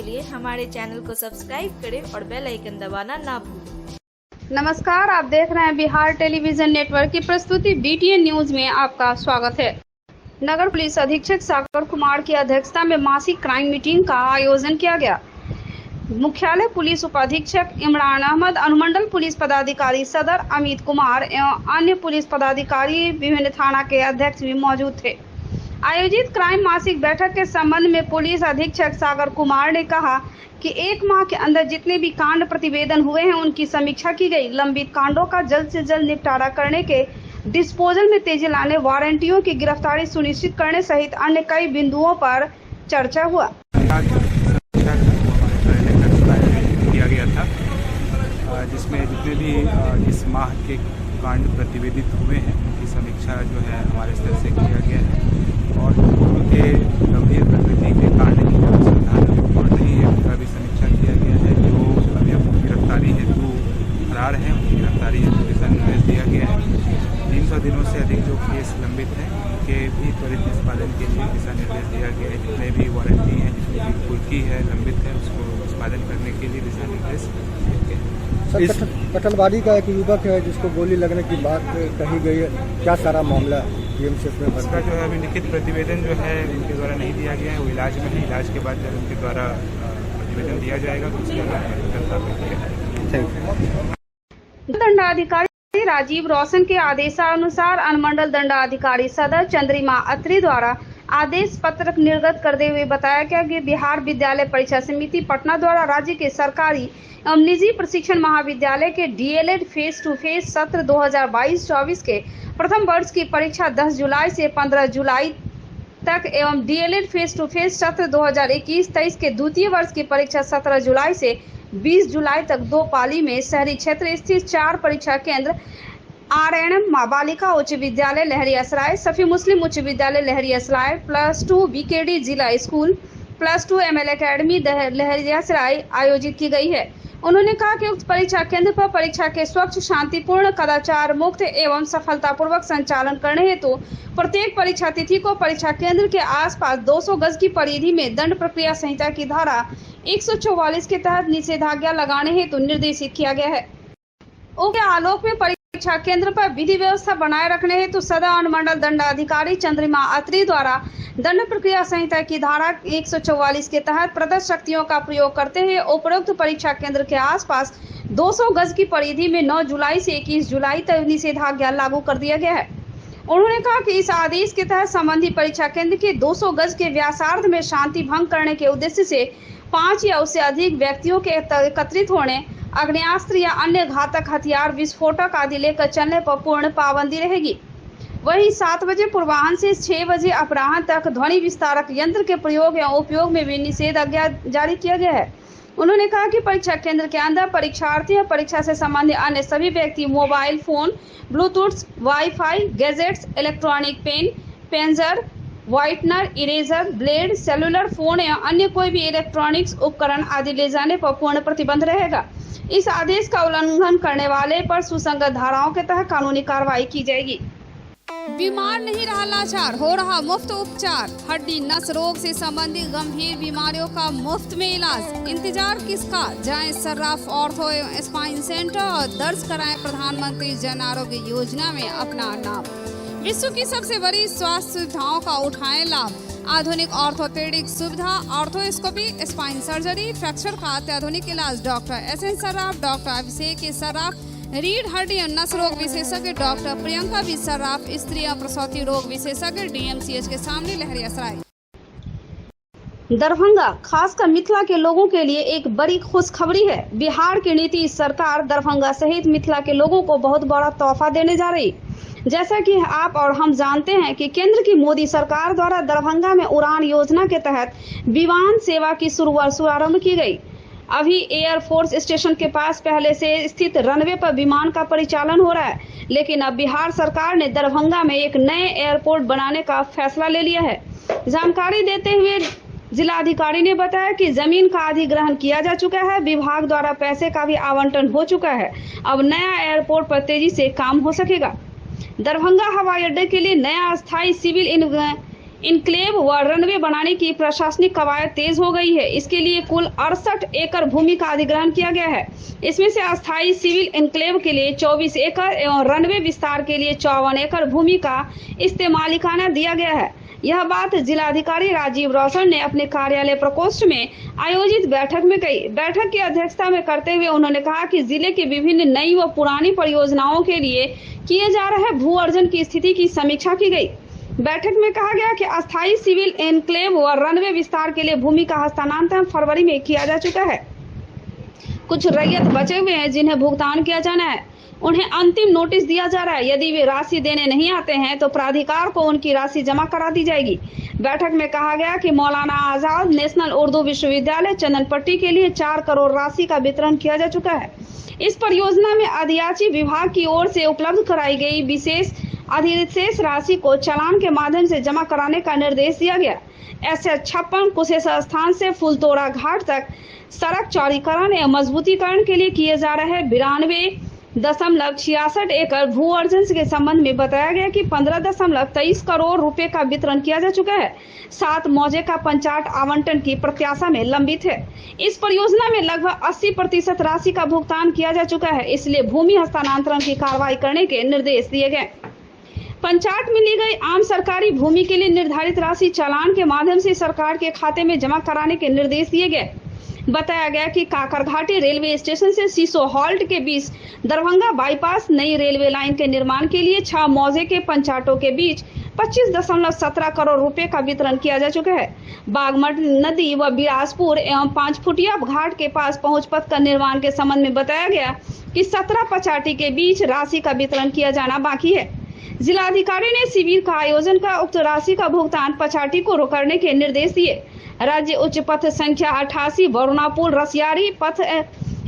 के लिए हमारे चैनल को सब्सक्राइब करें और बेल आइकन दबाना ना भूलें। नमस्कार, आप देख रहे हैं बिहार टेलीविजन नेटवर्क की प्रस्तुति BTN न्यूज में आपका स्वागत है। नगर पुलिस अधीक्षक सागर कुमार की अध्यक्षता में मासिक क्राइम मीटिंग का आयोजन किया गया। मुख्यालय पुलिस उपाधीक्षक इमरान अहमद, अनुमंडल पुलिस पदाधिकारी सदर अमित कुमार एवं अन्य पुलिस पदाधिकारी विभिन्न थाना के अध्यक्ष भी मौजूद थे। आयोजित क्राइम मासिक बैठक के संबंध में पुलिस अधीक्षक सागर कुमार ने कहा कि 1 माह के अंदर जितने भी कांड प्रतिवेदन हुए हैं उनकी समीक्षा की गई। लंबित कांडों का जल्द से जल्द निपटारा करने के डिस्पोजल में तेजी लाने, वारंटियों की गिरफ्तारी सुनिश्चित करने सहित अन्य कई बिंदुओं पर चर्चा हुआ। किया गया था जिसमें जितने भी इस माह के कांड प्रतिवेदित हुए हैं उनकी समीक्षा जो है हमारे स्तर से किया गया है और उनके गंभीर प्रकृति के कांड की जो अनुसंधान रिपोर्ट नहीं है उनका भी समीक्षा किया गया है। जो अभी गिरफ्तारी हेतु फरार हैं उनकी गिरफ्तारी हेतु दिशा निर्देश दिया गया है। 300 दिनों से अधिक जो केस लंबित हैं उनके भी त्वरित निष्पादन के लिए दिशा निर्देश दिया गया है। जितने भी वारंटी हैं, जितनी भी कुर्की है लंबित है, उसको निष्पादन करने के लिए दिशा निर्देश दिए गए हैं। कटलवाड़ी का एक युवक है जिसको गोली लगने की बात कही गई है, क्या सारा मामला इसका जो है अभी लिखित प्रतिवेदन जो है उनके द्वारा नहीं दिया गया है, वो इलाज में है। इलाज के बाद जब उनके द्वारा प्रतिवेदन दिया जाएगा तो उसके बाद दंडाधिकारी राजीव रोशन के आदेशानुसार अनुमंडल दंडाधिकारी सदर चंद्रिमा अत्री द्वारा आदेश पत्रक निर्गत करते हुए बताया गया कि बिहार विद्यालय परीक्षा समिति पटना द्वारा राज्य के सरकारी एवं निजी प्रशिक्षण महाविद्यालय के DLED फेस टू फेस सत्र 2022-24 के प्रथम वर्ष की परीक्षा 10 जुलाई से 15 जुलाई तक एवं DLED फेस टू फेस सत्र 2021-23 के द्वितीय वर्ष की परीक्षा 17 जुलाई से 20 जुलाई तक 2 पाली में शहरी क्षेत्र स्थित 4 परीक्षा केंद्र RNM बालिका उच्च विद्यालय लहरियासराय, सफी मुस्लिम उच्च विद्यालय लहरियासराय, +2 BKD जिला स्कूल, +2 ML अकेडमी लहरियासराय आयोजित की गई है। उन्होंने कहा कि उक्त परीक्षा केंद्र पर परीक्षा के स्वच्छ, शांतिपूर्ण, कदाचार मुक्त एवं सफलतापूर्वक संचालन करने हेतु प्रत्येक परीक्षा तिथि को परीक्षा केंद्र के आसपास 200 गज की परिधि में दंड प्रक्रिया संहिता की धारा 144 के तहत निषेधाज्ञा लगाने हेतु निर्देशित किया गया है। उनके आलोक में परीक्षा केंद्र पर विधि व्यवस्था बनाए रखने हेतु सदर अनुमंडल दंडाधिकारी चंद्रिमा अत्री द्वारा दंड प्रक्रिया संहिता की धारा 144 के तहत प्रदत्त शक्तियों का प्रयोग करते हुए उपरोक्त परीक्षा केंद्र के आसपास 200 गज की परिधि में 9 जुलाई से 21 जुलाई तक निषेधाज्ञा लागू कर दिया गया है। उन्होंने कहा कि इस आदेश के तहत संबंधित परीक्षा केंद्र के 200 गज के व्यासार्ध में शांति भंग करने के उद्देश्य से 5 या उससे अधिक व्यक्तियों के एकत्रित होने, आग्नेयास्त्र या अन्य घातक हथियार, विस्फोटक आदि लेकर चलने पर पूर्ण पाबंदी रहेगी। वहीं 7 बजे पूर्वाह्न से 6 बजे अपराह्न तक ध्वनि विस्तारक यंत्र के प्रयोग या उपयोग में भी निषेधाज्ञा जारी किया गया है। उन्होंने कहा कि परीक्षा केंद्र के अंदर परीक्षार्थी और परीक्षा से संबंधित अन्य सभी व्यक्ति mobile phone, Bluetooth, WiFi, gadgets, electronic pen, pencil, whitener, eraser, blade, cellular phone या अन्य कोई भी इलेक्ट्रॉनिक्स उपकरण आदि ले जाने पर पूर्ण प्रतिबंध रहेगा। इस आदेश का उल्लंघन करने वाले पर सुसंगत धाराओं के तहत कानूनी कार्रवाई की जाएगी। बीमार नहीं रहा लाचार, हो रहा मुफ्त उपचार। हड्डी नस रोग से संबंधित गंभीर बीमारियों का मुफ्त में इलाज। इंतजार किसका, जाएं सर्राफ ऑर्थो एवं स्पाइन सेंटर और दर्ज कराएं प्रधानमंत्री जन आरोग्य योजना में अपना नाम। विश्व की सबसे बड़ी स्वास्थ्य सुविधाओं का उठाएं लाभ। आधुनिक ऑर्थोपेडिक सुविधा, ऑर्थोस्कोपी, स्पाइन सर्जरी, फ्रैक्चर का अत्याधुनिक इलाज। डॉक्टर SN सर्राफ, डॉक्टर अभिषेक सर्राफ, रीढ़ हड्डी और नस रोग विशेषज्ञ डॉक्टर प्रियंका बी सर्राफ, स्त्री और प्रसूति रोग विशेषज्ञ DMCH के सामने लहरियासराय। दरभंगा, खासकर मिथिला के लोगों के लिए एक बड़ी खुशखबरी है। बिहार की नीतीश सरकार दरभंगा सहित मिथिला के लोगों को बहुत बड़ा तोहफा देने जा रही। जैसा कि आप और हम जानते हैं कि केंद्र की मोदी सरकार द्वारा दरभंगा में उड़ान योजना के तहत विमान सेवा की शुभारंभ की गई। अभी एयरफोर्स स्टेशन के पास पहले से स्थित रनवे पर विमान का परिचालन हो रहा है, लेकिन अब बिहार सरकार ने दरभंगा में एक नए एयरपोर्ट बनाने का फैसला ले लिया है। जानकारी देते हुए जिलाधिकारी ने बताया कि जमीन का अधिग्रहण किया जा चुका है, विभाग द्वारा पैसे का भी आवंटन हो चुका है। अब नया एयरपोर्ट पर तेजी से काम हो सकेगा। दरभंगा हवाई अड्डे के लिए नया अस्थायी सिविल इनक्लेव व रनवे बनाने की प्रशासनिक कवायद तेज हो गई है। इसके लिए कुल 68 एकड़ भूमि का अधिग्रहण किया गया है। इसमें से अस्थायी सिविल इनक्लेव के लिए 24 एकड़ एवं रनवे विस्तार के लिए 54 एकड़ भूमि का इस्तेमालिकाना दिया गया है। यह बात जिलाधिकारी राजीव रौशन ने अपने कार्यालय प्रकोष्ठ में आयोजित बैठक में कही। बैठक की अध्यक्षता में करते हुए उन्होंने कहा कि जिले के विभिन्न नई व पुरानी परियोजनाओं के लिए किए जा रहे भू अर्जन की स्थिति की समीक्षा की गई। बैठक में कहा गया कि अस्थायी सिविल एनक्लेव व रनवे विस्तार के लिए भूमि का हस्तांतरण फरवरी में किया जा चुका है। कुछ रैयत बचे हुए हैं जिन्हें भुगतान किया जाना है, उन्हें अंतिम नोटिस दिया जा रहा है। यदि वे राशि देने नहीं आते हैं तो प्राधिकार को उनकी राशि जमा करा दी जाएगी। बैठक में कहा गया कि मौलाना आजाद नेशनल उर्दू विश्वविद्यालय चंदनपट्टी के लिए 4 करोड़ राशि का वितरण किया जा चुका है। इस परियोजना में आदियाची विभाग की ओर से उपलब्ध कराई गई विशेष अधिशेष राशि को चालान के माध्यम से जमा कराने का निर्देश दिया गया। SS56 कुशेश्वर स्थान से फुलतोड़ा घाट तक सड़क चौड़ीकरण एवं मजबूतीकरण के लिए किए जा रहे 92.66 एकड़ भू अर्जन के संबंध में बताया गया कि 15.23 करोड़ रुपए का वितरण किया जा चुका है। 7 मौजे का पंचायत आवंटन की प्रत्याशा में लंबित है। इस परियोजना में लगभग 80% राशि का भुगतान किया जा चुका है, इसलिए भूमि हस्तांतरण की कार्रवाई करने के निर्देश दिए गए। पंचायत में ली गई आम सरकारी भूमि के लिए निर्धारित राशि चालान के माध्यम से सरकार के खाते में जमा कराने के निर्देश दिए गए। बताया गया कि काकरघाटी रेलवे स्टेशन से सीसो हॉल्ट के बीच दरभंगा बाईपास नई रेलवे लाइन के निर्माण के लिए 6 मौजे के पंचायतों के बीच 25.17 करोड़ रुपए का वितरण किया जा चुका है। बागमती नदी व बिलासपुर एवं 5 फुटिया घाट के पास पहुंच पथ का निर्माण के संबंध में बताया गया कि 17 पचाटी के बीच राशि का वितरण किया जाना बाकी है। जिलाधिकारी ने शिविर का आयोजन कर उक्त राशि का भुगतान पचाटी को करने के निर्देश दिए। राज्य उच्च पथ संख्या 88 वरुणापुर रसियारी पथ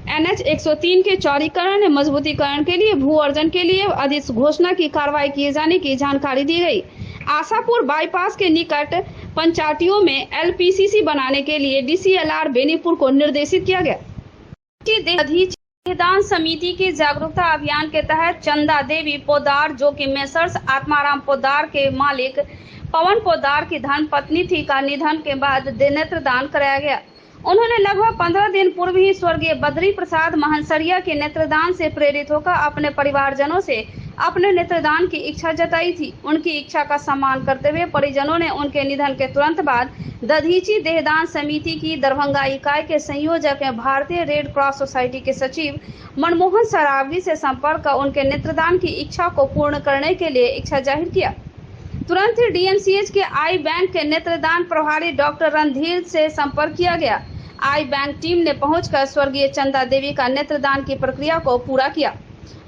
NH 103 के चौड़ीकरण मजबूतीकरण के लिए भू अर्जन के लिए अधिघोषणा की कार्रवाई किए जाने की जानकारी दी गई। आशापुर बाईपास के निकट पंचायतियों में LPCC बनाने के लिए DCLR बेनीपुर को निर्देशित किया गया। देहदान समिति की जागरूकता अभियान के तहत चंदा देवी पोदार, जो कि मेसर्स आत्माराम पोदार के मालिक पवन पोदार की धर्म पत्नी थी, का निधन के बाद नेत्रदान कराया गया। उन्होंने लगभग 15 दिन पूर्व ही स्वर्गीय बद्री प्रसाद महंसरिया के नेत्रदान से प्रेरित होकर अपने परिवारजनों से अपने नेत्रदान की इच्छा जताई थी। उनकी इच्छा का सम्मान करते हुए परिजनों ने उनके निधन के तुरंत बाद दधीची देहदान समिति की दरभंगा इकाई के संयोजक एवं भारतीय रेड क्रॉस सोसाइटी के सचिव मनमोहन सरावगी से संपर्क कर उनके नेत्रदान की इच्छा को पूर्ण करने के लिए इच्छा जाहिर किया। तुरंत ही DMCH के आई बैंक के नेत्रदान प्रभारी डॉक्टर रणधीर से संपर्क किया गया। आई बैंक टीम ने पहुंचकर स्वर्गीय चंदा देवी का नेत्रदान की प्रक्रिया को पूरा किया।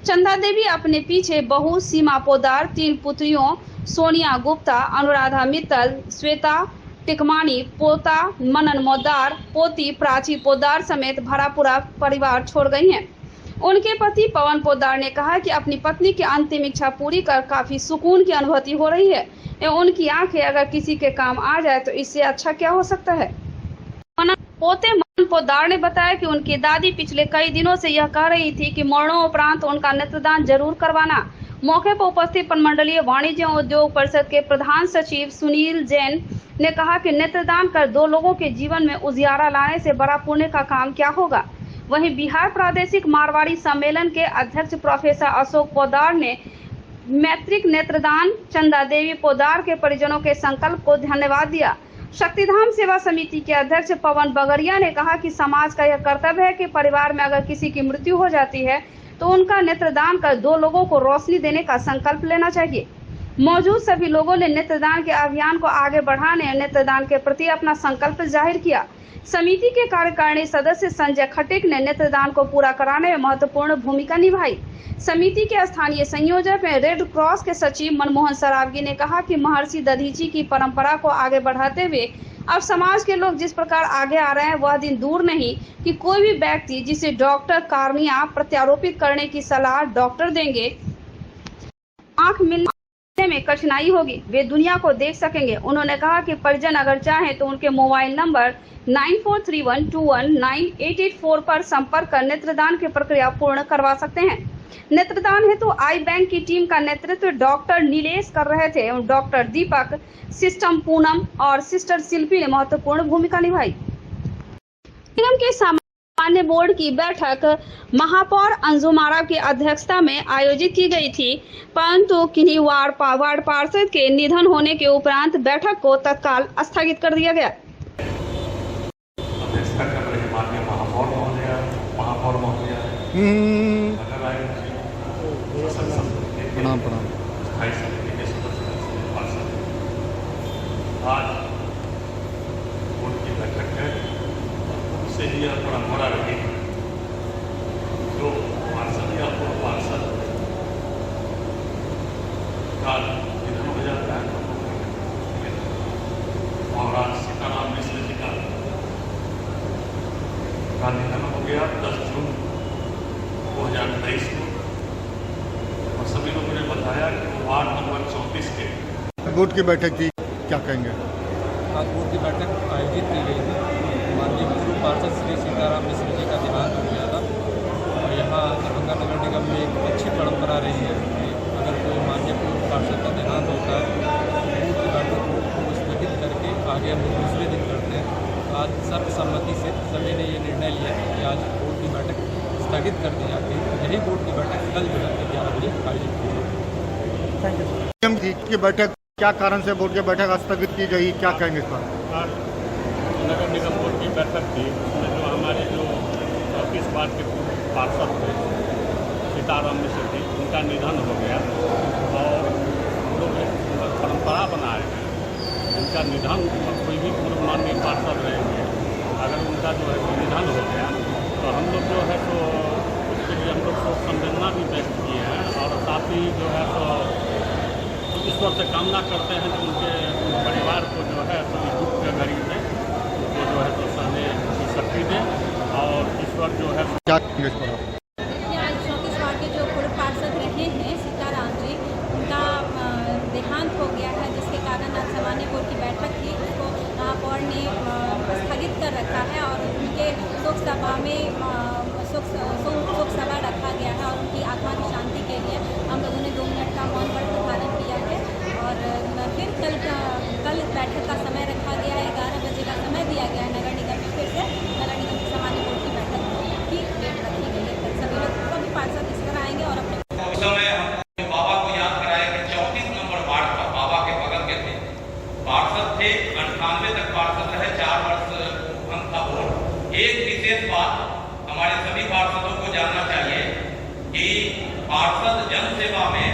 चंदा देवी अपने पीछे बहू सीमा पोदार, 3 पुत्रियों सोनिया गुप्ता, अनुराधा मित्तल, श्वेता टिकमानी, पोता मनन मोदार, पोती प्राची पोदार समेत भरा पूरा परिवार छोड़ गई हैं। उनके पति पवन पोदार ने कहा कि अपनी पत्नी की अंतिम इच्छा पूरी कर काफी सुकून की अनुभूति हो रही है एवं उनकी आंखें अगर किसी के काम आ जाए तो इससे अच्छा क्या हो सकता है। पोते मनन पोदार ने बताया कि उनकी दादी पिछले कई दिनों से यह कह रही थी कि मरणोपरांत उनका नेत्रदान जरूर करवाना। मौके पर उपस्थित प्रमंडलीय वाणिज्य एवं उद्योग परिषद के प्रधान सचिव सुनील जैन ने कहा कि नेत्रदान कर 2 लोगों के जीवन में उजियारा लाने से बड़ा पुण्य का काम क्या होगा। वहीं बिहार प्रादेशिक मारवाड़ी सम्मेलन के अध्यक्ष प्रोफेसर अशोक पोदार ने मैत्रिक नेत्रदान चंदा देवी पोदार के परिजनों के संकल्प को धन्यवाद दिया। शक्तिधाम सेवा समिति के अध्यक्ष पवन बगरिया ने कहा कि समाज का यह कर्तव्य है कि परिवार में अगर किसी की मृत्यु हो जाती है तो उनका नेत्रदान कर 2 लोगों को रोशनी देने का संकल्प लेना चाहिए। मौजूद सभी लोगों ने नेत्रदान के अभियान को आगे बढ़ाने और नेत्रदान के प्रति अपना संकल्प जाहिर किया। समिति के कार्यकारिणी सदस्य संजय खटिक ने नेत्रदान को पूरा कराने में महत्वपूर्ण भूमिका निभाई। समिति के स्थानीय संयोजक में रेड क्रॉस के सचिव मनमोहन सरावगी ने कहा कि महर्षि दधीची की परंपरा को आगे बढ़ाते हुए अब समाज के लोग जिस प्रकार आगे आ रहे हैं वह दिन दूर नहीं कि कोई भी व्यक्ति जिसे डॉक्टर कार्निया प्रत्यारोपित करने की सलाह डॉक्टर देंगे, आंख मिलने में कठिनाई होगी, वे दुनिया को देख सकेंगे। उन्होंने कहा कि परिजन अगर चाहें तो उनके मोबाइल नंबर 9431219884 पर संपर्क कर नेत्रदान की प्रक्रिया पूर्ण करवा सकते हैं। नेत्रदान हेतु आई बैंक की टीम का नेतृत्व डॉक्टर नीलेश कर रहे थे एवं डॉक्टर दीपक, सिस्टम पूनम और सिस्टर शिल्पी ने महत्वपूर्ण भूमिका निभाई। निगम के सामान्य बोर्ड की बैठक महापौर अंजुम आरा की अध्यक्षता में आयोजित की गई थी, परंतु किन्हीं वार्ड पार्षद के निधन होने के उपरांत बैठक को तत्काल स्थगित कर दिया गया। प्रणाम। आज बोर्ड की बैठक है, उससे ही यह परंपरा रही जो पार्षद या पूर्व पार्षद का निधन हो जाता है। और आज सीताराम मिश्र जी का निधन हो गया 10 जून 2023 को। और सभी लोगों ने बताया कि वो वार्ड नंबर 34 के बोर्ड की बैठक थी, क्या कहेंगे? आज बोर्ड की बैठक आयोजित की गई थी। माननीय पूर्व पार्षद श्री सीताराम मिश्र जी का देहांत हो गया था और यहाँ दरभंगा नगर निगम में एक अच्छी परंपरा रही है कि अगर कोई माननीय पूर्व पार्षद का देहांत होता है तो बोर्ड की बैठक को स्थगित करके आगे हम लोग दूसरे दिन करते हैं। आज सर्वसम्मति से सभी ने ये निर्णय लिया कि आज बोर्ड की बैठक स्थगित कर दी जाती है। यही बोर्ड की बैठक कल जो है 11 बजे आयोजित की जाएगी। Thank you. की बैठक क्या कारण से बोर्ड की बैठक स्थगित की गई, क्या कहेंगे इस पर? आज नगर निगम बोर्ड की बैठक थी, उसमें जो हमारे जो 34 वार्ड के पार्षद थे सीताराम मिश्र जी, उनका निधन हो गया और हम लोग एक परंपरा बनाए हैं। उनका निधन कोई भी पूर्व माननीय पार्षद रहेंगे, अगर उनका जो है निधन हो गया तो हम लोग जो है तो उसके लिए हम लोग शोक संवेदना भी व्यक्त किए हैं और साथ ही जो है तो ईश्वर से कामना करते हैं कि उनके परिवार को जो है तो इस दुख के घड़ी में उनको जो है तो सहने की शक्ति दें और ईश्वर जो है क्या कहेंगे इस पर? आज 34 वार्ड के जो पूर्व पार्षद रहे हैं सीताराम जी, उनका देहांत हो गया है, जिसके कारण आज सामान्य बोर्ड की बैठक थी उसको महापौर ने स्थगित कर रखा है और उनके शोक सभा में शोक सभा रखा गया है और उनकी आत्मा की शांति के लिए हम लोगों ने 2 मिनट का मौन व्रत धारण किया है। और फिर कल बैठक का समय रखा गया है, 11 बजे का समय दिया गया है नगर निगम में। फिर से नगर निगम की सामान्य बोर्ड की बैठक की डेट रखी गई है। कल सभी लोग सभी पार्षद इस तरह आएंगे और अपने बाबा को याद कराया कि 34 नंबर वार्ड पर बाबा के बगल के थे पार्षद थे, 98 तक पार्षद रहे, 4 वर्ष बंद था बोर्ड। एक विशेष बात हमारे सभी पार्षदों को जानना चाहिए कि पार्षद जन सेवा में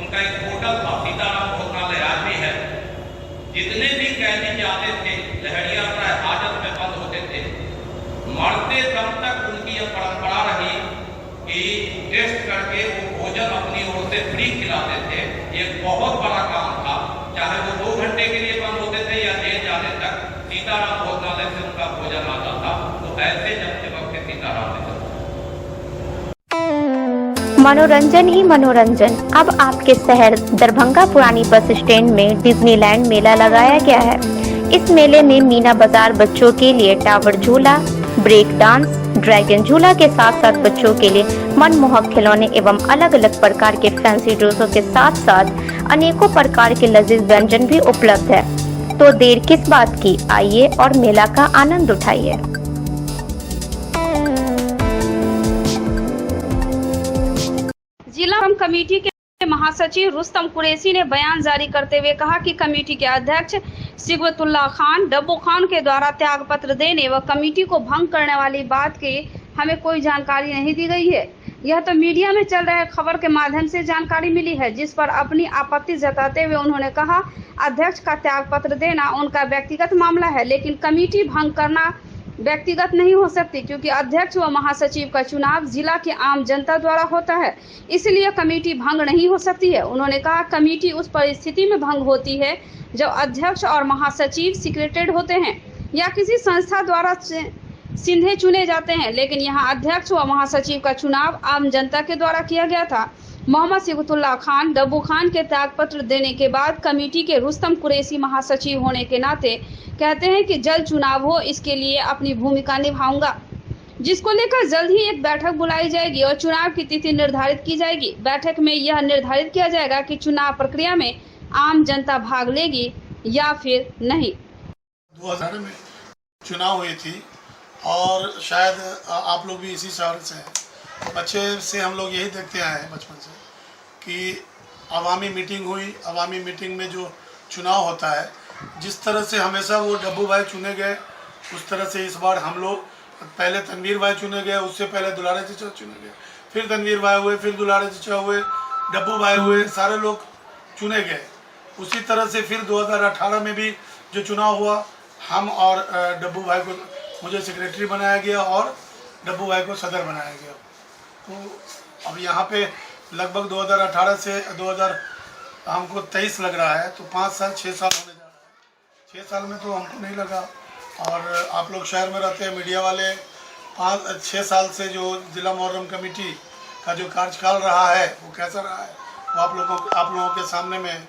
उनका एक पोर्टल था, सीताराम भोजनालय आज भी है। जितने भी कैदी जाते थे लहरिया प्राय हाजत में बंद होते थे, मरते दम तक उनकी यह परंपरा रही कि टेस्ट करके वो भोजन अपनी ओर से फ्री खिलाते थे। ये बहुत बड़ा काम था, चाहे वो 2 घंटे के लिए बंद होते थे या देर जाने तक सीताराम भोजनालय से उनका भोजन आता था। तो ऐसे जब से वक्त सीताराम ने मनोरंजन ही मनोरंजन। अब आपके शहर दरभंगा पुरानी बस स्टैंड में डिज्नीलैंड मेला लगाया गया है। इस मेले में मीना बाजार बच्चों के लिए टावर झूला, ब्रेक डांस, ड्रैगन झूला के साथ साथ बच्चों के लिए मनमोहक खिलौने एवं अलग अलग प्रकार के फैंसी ड्रेसों के साथ साथ अनेकों प्रकार के लजीज व्यंजन भी उपलब्ध है। तो देर किस बात की, आइए और मेला का आनंद उठाइए। जिला कमेटी के महासचिव रुस्तम कुरैशी ने बयान जारी करते हुए कहा कि कमेटी के अध्यक्ष सिगवतुल्लाह खान डब्बू खान के द्वारा त्याग पत्र देने व कमेटी को भंग करने वाली बात की हमें कोई जानकारी नहीं दी गई है। यह तो मीडिया में चल रहे खबर के माध्यम से जानकारी मिली है, जिस पर अपनी आपत्ति जताते हुए उन्होंने कहा अध्यक्ष का त्याग पत्र देना उनका व्यक्तिगत मामला है, लेकिन कमेटी भंग करना व्यक्तिगत नहीं हो सकती, क्योंकि अध्यक्ष व महासचिव का चुनाव जिला की आम जनता द्वारा होता है, इसलिए कमेटी भंग नहीं हो सकती है। उन्होंने कहा कमेटी उस परिस्थिति में भंग होती है जब अध्यक्ष और महासचिव सीक्रेटेड होते हैं या किसी संस्था द्वारा सीधे चुने जाते हैं, लेकिन यहाँ अध्यक्ष व महासचिव का चुनाव आम जनता के द्वारा किया गया था। मोहम्मद सिगवतुल्लाह खान डब्बू खान के त्यागपत्र देने के बाद कमेटी के रुस्तम कुरैशी महासचिव होने के नाते कहते हैं कि जल्द चुनाव हो, इसके लिए अपनी भूमिका निभाऊंगा। जिसको लेकर जल्द ही एक बैठक बुलाई जाएगी और चुनाव की तिथि निर्धारित की जाएगी। बैठक में यह निर्धारित किया जाएगा कि चुनाव प्रक्रिया में आम जनता भाग लेगी या फिर नहीं। 2000 में चुनाव हुई थी और शायद आप लोग भी इसी शहर से हैं। बच्चे से हम लोग यही देखते आए हैं बचपन से कि अवामी मीटिंग हुई, अवामी मीटिंग में जो चुनाव होता है, जिस तरह से हमेशा वो डब्बू भाई चुने गए, उस तरह से इस बार हम लोग पहले तनवीर भाई चुने गए, उससे पहले दुलारे चचा चुने गए, फिर तनवीर भाई हुए, फिर दुलारे चचा हुए, डब्बू भाई हुए, सारे लोग चुने गए। उसी तरह से फिर 2018 में भी जो चुनाव हुआ, हम और डब्बू भाई को मुझे सेक्रेटरी बनाया गया और डब्बू भाई को सदर बनाया गया। तो अब यहाँ पे लगभग 2018 से 2000 हमको 23 लग रहा है, तो 5 साल 6 साल होने जा रहा है। 6 साल में तो हमको नहीं लगा। और आप लोग शहर में रहते हैं, मीडिया वाले, 5-6 साल से जो जिला मुहर्रम कमेटी का जो कार्यकाल रहा है वो कैसा रहा है, वो आप लोगों के सामने में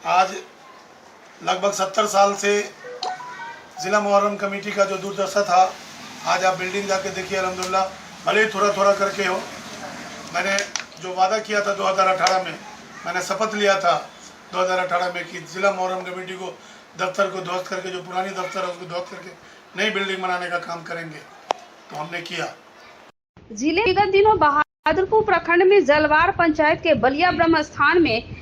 आज लगभग 70 साल से जिला मुहर्रम कमेटी का जो दुर्दशा था, आज आप बिल्डिंग जाके देखिए अल्हम्दुलिल्लाह, भले ही थोड़ा थोड़ा करके हो। मैंने जो वादा किया था 2018 में, मैंने शपथ लिया था 2018 में कि जिला मुहर्रम कमेटी को दफ्तर को ध्वस्त करके, जो पुरानी दफ्तर है उसको ध्वस्त करके नई बिल्डिंग बनाने का काम करेंगे, तो हमने किया। जिले विगत दिनों बहादुरपुर प्रखंड में जलवार पंचायत के बलिया ब्रह्म स्थान में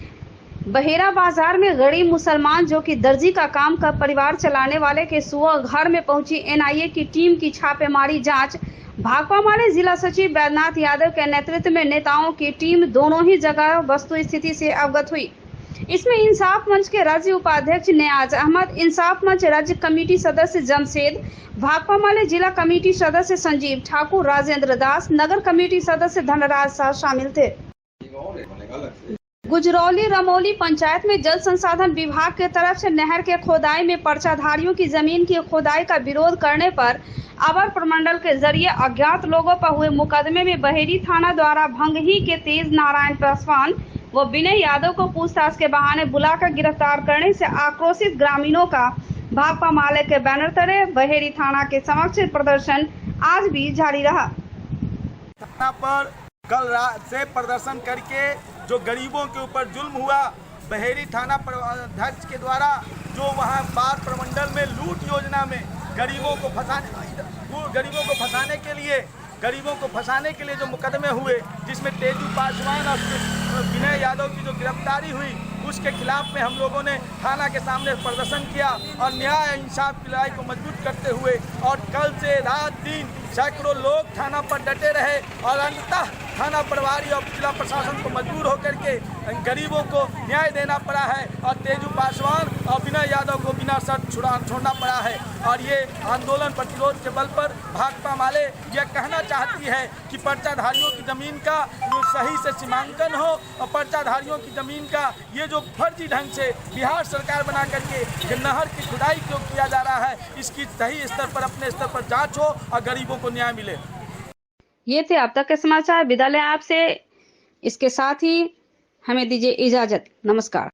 बहेरा बाजार में गरीब मुसलमान जो कि दर्जी का काम कर परिवार चलाने वाले के सुबह घर में पहुंची एनआईए की टीम की छापेमारी जांच भाकपा माले जिला सचिव बैद्यनाथ यादव के नेतृत्व में नेताओं की टीम दोनों ही जगह वस्तु स्थिति से अवगत हुई। इसमें इंसाफ मंच के राज्य उपाध्यक्ष नियाज अहमद, इंसाफ मंच राज्य कमेटी सदस्य जमशेद, भाकपा माले जिला कमेटी सदस्य संजीव ठाकुर, राजेंद्र दास, नगर कमेटी सदस्य धनराज शाह शामिल थे। गुजरौली रमौली पंचायत में जल संसाधन विभाग के तरफ से नहर के खोदाई में पर्चाधारियों की जमीन की खोदाई का विरोध करने पर अवर प्रमंडल के जरिए अज्ञात लोगों पर हुए मुकदमे में बहेरी थाना द्वारा भंगही के तेज नारायण पासवान व विनय यादव को पूछताछ के बहाने बुलाकर गिरफ्तार करने से आक्रोशित ग्रामीणों का भाकपा माले के बैनर तले बहेरी थाना के समक्ष प्रदर्शन आज भी जारी रहा। थाना पर कल रात से प्रदर्शन करके जो गरीबों के ऊपर जुल्म हुआ, बहेरी थाना अध्यक्ष के द्वारा जो वहां बार प्रमंडल में लूट योजना में गरीबों को फंसाने के लिए जो मुकदमे हुए, जिसमें तेजू पासवान और विनय यादव की जो गिरफ्तारी हुई, उसके खिलाफ में हम लोगों ने थाना के सामने प्रदर्शन किया और न्याय इंसाफ की लड़ाई को मजबूत करते हुए और कल से रात दिन सैकड़ों लोग थाना पर डटे रहे और अंततः थाना प्रभारी और जिला प्रशासन को मजबूर होकर के गरीबों को न्याय देना पड़ा है और तेजू पासवान और विनय यादव को बिना शर्त छोड़ना पड़ा है। और ये आंदोलन प्रतिरोध के बल पर भाकपा माले यह कहना चाहती है कि पर्चाधारियों की ज़मीन का सही से सीमांकन हो और पर्चाधारियों की ज़मीन का ये जो फर्जी ढंग से बिहार सरकार बना करके नहर की खुदाई क्यों किया जा रहा है, इसकी सही स्तर पर अपने स्तर पर जांच हो और गरीबों को न्याय मिले। ये थे अब तक के समाचार। विदा लें आपसे, इसके साथ ही हमें दीजिए इजाजत। नमस्कार।